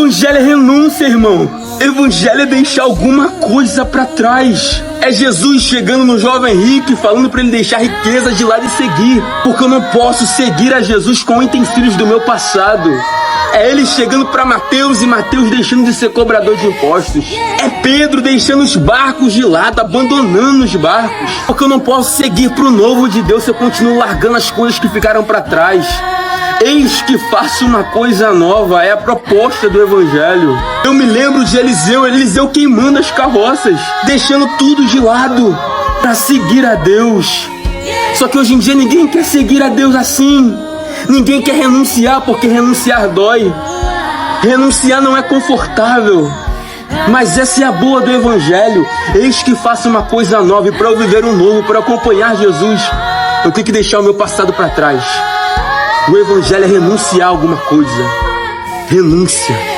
Evangelho é renúncia, irmão. Evangelho é deixar alguma coisa pra trás. É Jesus chegando no jovem rico e falando pra ele deixar a riqueza de lado e seguir. Porque eu não posso seguir a Jesus com utensílios do meu passado. É ele chegando pra Mateus e Mateus deixando de ser cobrador de impostos. É Pedro deixando os barcos de lado, abandonando os barcos. Porque eu não posso seguir pro novo de Deus se eu continuo largando as coisas que ficaram pra trás. Eis que faço uma coisa nova, é a proposta do Evangelho. Eu me lembro de Eliseu queimando as carroças, deixando tudo de lado para seguir a Deus. Só que hoje em dia ninguém quer seguir a Deus assim. Ninguém quer renunciar porque renunciar dói. Renunciar não é confortável. Mas essa é a boa do Evangelho. Eis que faço uma coisa nova e para eu viver um novo, para acompanhar Jesus, eu tenho que deixar o meu passado para trás. O Evangelho é renunciar a alguma coisa. Renúncia.